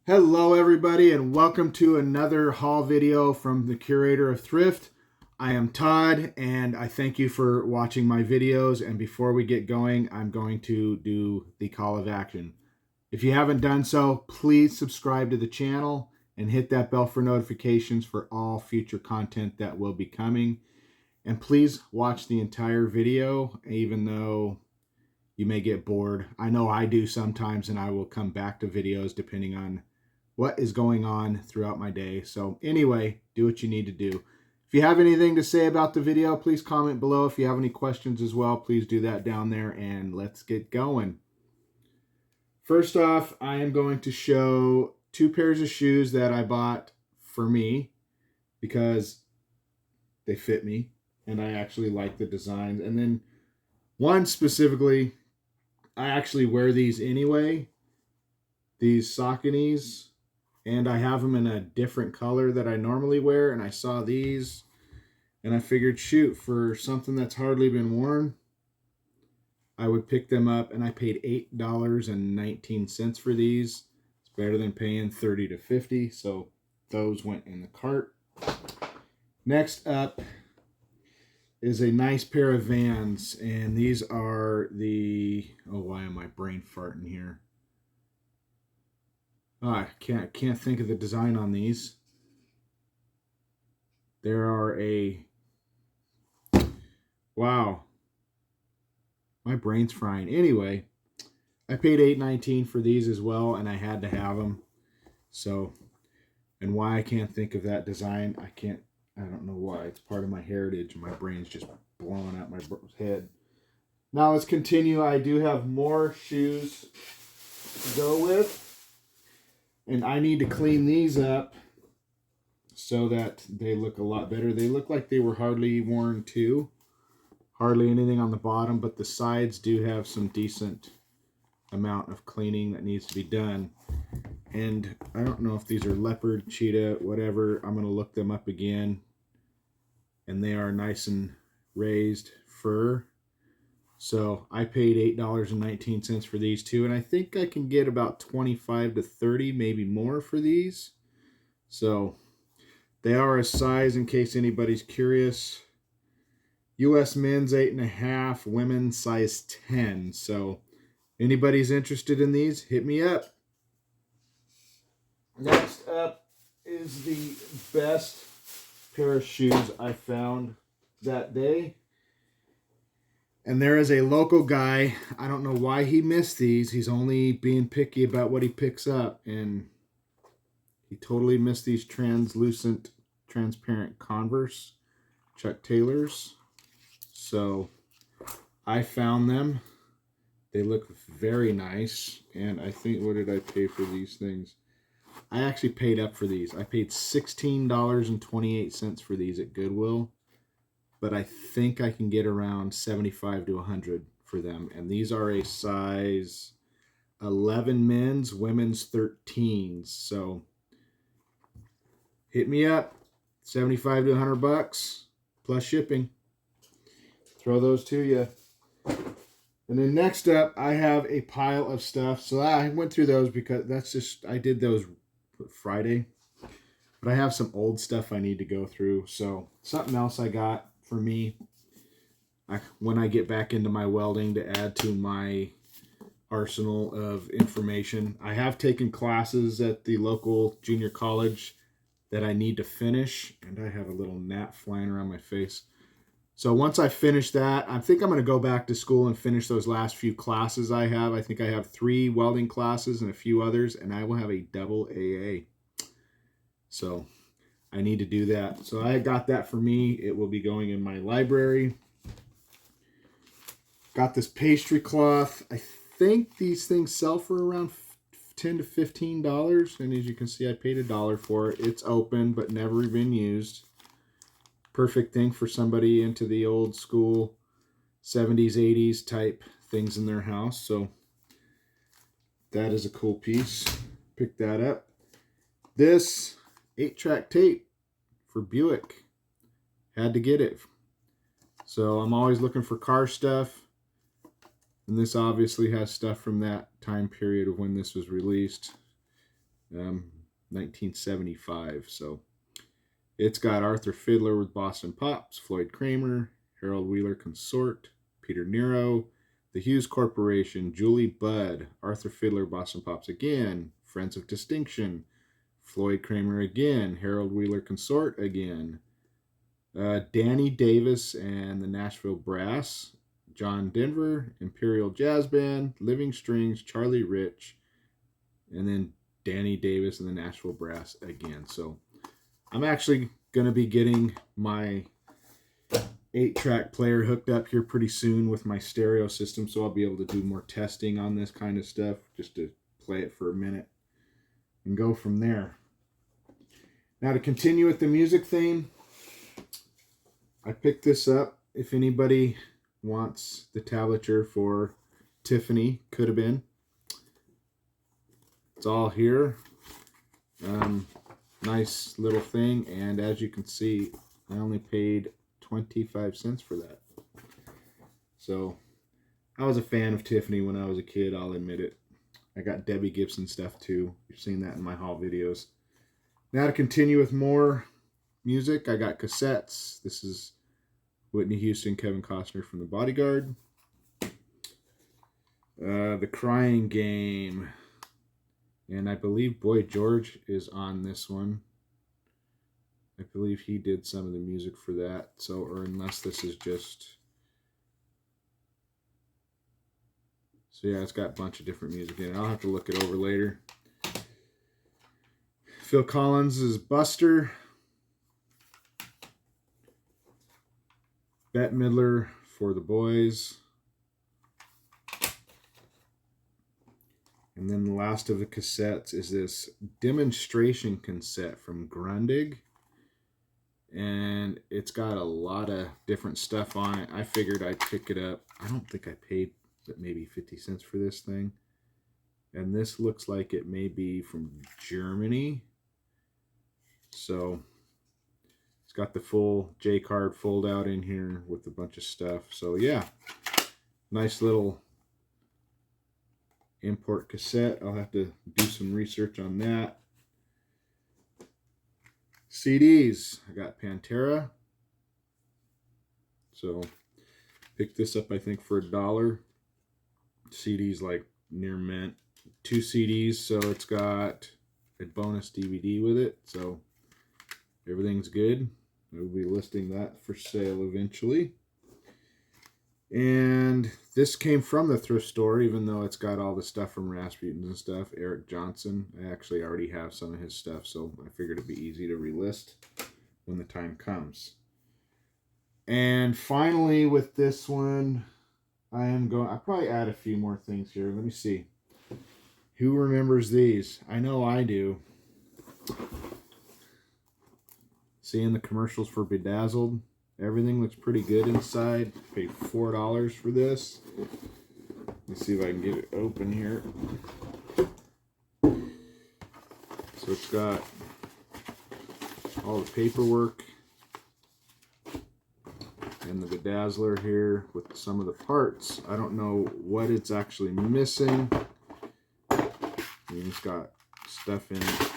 Hello everybody and welcome to another haul video from the Curator of Thrift. I am Todd and I thank you for watching my videos, and before we get going I'm going to do the call of action. If you haven't done so, please subscribe to the channel and hit that bell for notifications for all future content that will be coming. And please watch the entire video, even though you may get bored. I know I do sometimes, and I will come back to videos depending on what is going on throughout my day. So anyway, do what you need to do. If you have anything to say about the video, please comment below. If you have any questions as well, please do that down there, and let's get going. First off, I am going to show two pairs of shoes that I bought for me because they fit me and I actually like the designs. And then one specifically, I actually wear these anyway, these Sauconys. And I have them in a different color that I normally wear. And I saw these and I figured, shoot, for something that's hardly been worn, I would pick them up. And I paid $8.19 for these. It's better than paying $30 to $50. So those went in the cart. Next up is a nice pair of Vans. And these are the, oh, why am I brain farting here? Oh, I can't think of the design on these. There are a, wow, my brain's frying. Anyway, I paid $8.19 for these as well, and I had to have them. So, and why I can't think of that design, I don't know why. It's part of my heritage. My brain's just blowing out my head. Now let's continue. I do have more shoes to go with. And I need to clean these up so that they look a lot better. They look like they were hardly worn too. Hardly anything on the bottom, but the sides do have some decent amount of cleaning that needs to be done. And I don't know if these are leopard, cheetah, whatever. I'm going to look them up again. And they are nice and raised fur. So I paid $8.19 for these two, and I think I can get about 25 to 30, maybe more for these. So they are a size, in case anybody's curious. U.S. men's 8.5, women's size 10. So anybody's interested in these, hit me up. Next up is the best pair of shoes I found that day. And there is a local guy, I don't know why he missed these. He's only being picky about what he picks up. And he totally missed these translucent, transparent Converse Chuck Taylors. So I found them. They look very nice. And I think, what did I pay for these things? I actually paid up for these. I paid $16.28 for these at Goodwill. But I think I can get around 75 to 100 for them. And these are a size 11 men's, women's 13s. So hit me up, 75 to 100 bucks plus shipping. Throw those to you. And then next up, I have a pile of stuff. So I went through those because I did those Friday. But I have some old stuff I need to go through. So something else I got for me, when I get back into my welding, to add to my arsenal of information. I have taken classes at the local junior college that I need to finish, and I have a little gnat flying around my face. So once I finish that, I think I'm going to go back to school and finish those last few classes I have. I think I have 3 welding classes and a few others, and I will have a double AA. So I need to do that. So I got that for me. It will be going in my library. Got this pastry cloth. I think these things sell for around $10 to $15. And as you can see, I paid $1 for it. It's open, but never been used. Perfect thing for somebody into the old school 70s, 80s type things in their house. So that is a cool piece. Pick that up. This 8-track tape for Buick. Had to get it. So I'm always looking for car stuff. And this obviously has stuff from that time period of when this was released. 1975. So it's got Arthur Fiedler with Boston Pops, Floyd Kramer, Harold Wheeler Consort, Peter Nero, the Hughes Corporation, Julie Budd, Arthur Fiedler, Boston Pops again, Friends of Distinction, Floyd Kramer again, Harold Wheeler Consort again, Danny Davis and the Nashville Brass, John Denver, Imperial Jazz Band, Living Strings, Charlie Rich, and then Danny Davis and the Nashville Brass again. So I'm actually going to be getting my 8-track player hooked up here pretty soon with my stereo system, so I'll be able to do more testing on this kind of stuff, just to play it for a minute and go from there. Now, to continue with the music theme, I picked this up. If anybody wants the tablature for Tiffany, could have been. It's all here. Nice little thing, and as you can see, I only paid 25 cents for that. So I was a fan of Tiffany when I was a kid, I'll admit it. I got Debbie Gibson stuff too. You've seen that in my haul videos. Now, to continue with more music, I got cassettes. This is Whitney Houston, Kevin Costner from The Bodyguard. The Crying Game. And I believe Boy George is on this one. I believe he did some of the music for that. So, or unless this is just... So yeah, it's got a bunch of different music in it. I'll have to look it over later. Phil Collins is Buster. Bette Midler for The Boys. And then the last of the cassettes is this demonstration cassette from Grundig. And it's got a lot of different stuff on it. I figured I'd pick it up. I don't think I paid maybe 50 cents for this thing. And this looks like it may be from Germany. So it's got the full J-card fold out in here with a bunch of stuff. So yeah, nice little import cassette. I'll have to do some research on that. CDs. I got Pantera. So picked this up, I think, for $1. CDs like near mint. 2 CDs, so it's got a bonus DVD with it. So everything's good. I will be listing that for sale eventually. And this came from the thrift store, even though it's got all the stuff from Rasputin's and stuff. Eric Johnson. I actually already have some of his stuff, so I figured it'd be easy to relist when the time comes. And finally, with this one, I'll probably add a few more things here. Let me see. Who remembers these? I know I do. Seeing the commercials for Bedazzled. Everything looks pretty good inside. Paid $4 for this. Let's see if I can get it open here. So it's got all the paperwork and the bedazzler here with some of the parts. I don't know what it's actually missing. It's got stuff in it.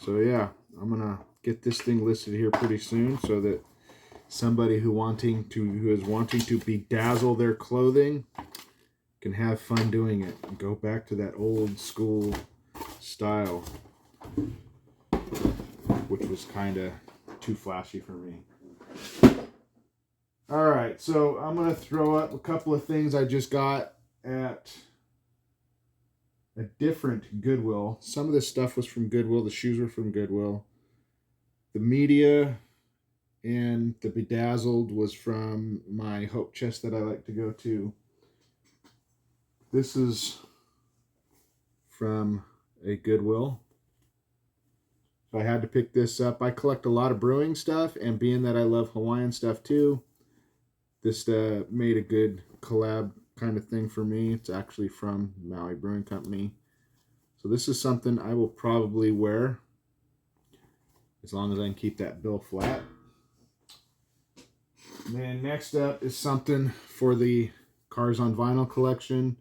So yeah, I'm gonna get this thing listed here pretty soon so that somebody who is wanting to bedazzle their clothing can have fun doing it and go back to that old school style, which was kind of too flashy for me. All right, so I'm gonna throw up a couple of things I just got at a different Goodwill. Some of this stuff was from Goodwill. The shoes were from Goodwill. The media and the bedazzled was from my Hope Chest that I like to go to. This is from a Goodwill. So I had to pick this up. I collect a lot of brewing stuff, and being that I love Hawaiian stuff too, this made a good collab kind of thing for me. It's actually from Maui Brewing Company. So this is something I will probably wear as long as I can keep that bill flat. And then next up is something for the Cars on Vinyl collection.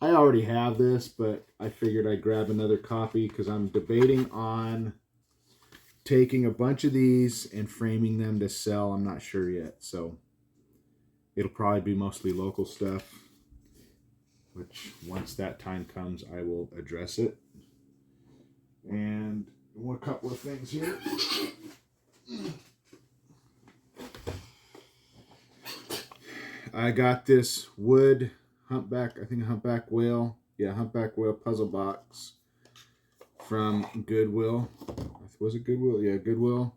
I already have this, but I figured I'd grab another copy because I'm debating on taking a bunch of these and framing them to sell. I'm not sure yet, so it'll probably be mostly local stuff, which once that time comes, I will address it. And a couple of things here. I got this wood humpback, I think a humpback whale. Yeah, humpback whale puzzle box from Goodwill. Was it Goodwill? Yeah, Goodwill.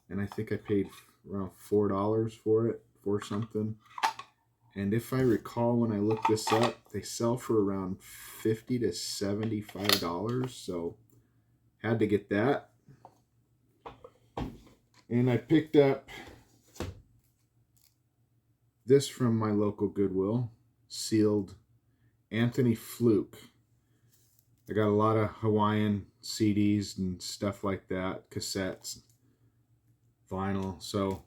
And I think I paid around $4 for it, for something. And if I recall, when I looked this up, they sell for around $50 to $75. So had to get that. And I picked up this from my local Goodwill, sealed Anthony Fluke. I got a lot of Hawaiian CDs and stuff like that, cassettes, vinyl. So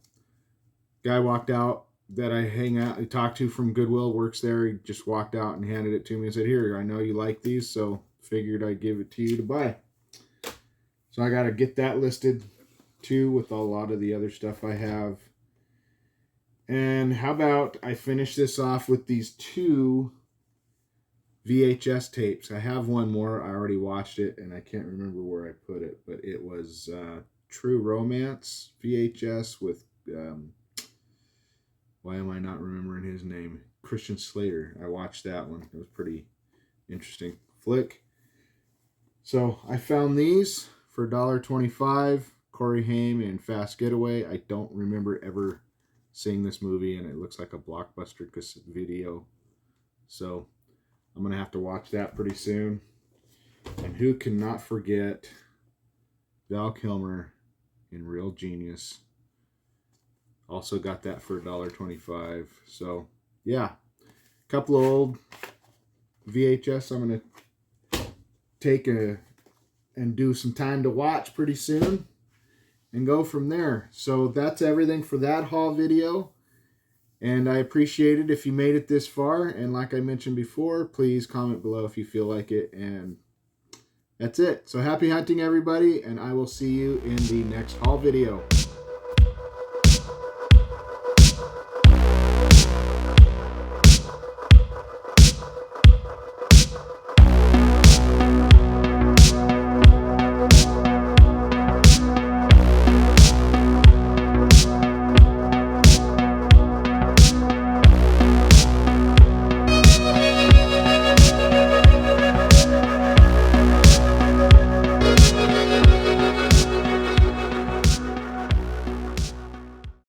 guy walked out that I talked to from Goodwill, works there. He just walked out and handed it to me and said, "Here, I know you like these, so figured I'd give it to you to buy." So I got to get that listed too with a lot of the other stuff I have. And how about I finish this off with these 2 VHS tapes. I have one more. I already watched it, and I can't remember where I put it, but it was True Romance VHS with, why am I not remembering his name? Christian Slater. I watched that one. It was pretty interesting flick. So I found these for $1.25. Corey Haim and Fast Getaway. I don't remember ever seeing this movie, and it looks like a Blockbuster video. So I'm going to have to watch that pretty soon. And who cannot forget Val Kilmer in Real Genius. Also got that for $1.25. So, yeah. A couple of old VHS I'm going to take and do some time to watch pretty soon. And go from there. So that's everything for that haul video. And I appreciate it if you made it this far. And like I mentioned before, please comment below if you feel like it. And that's it. So happy hunting, everybody. And I will see you in the next haul video.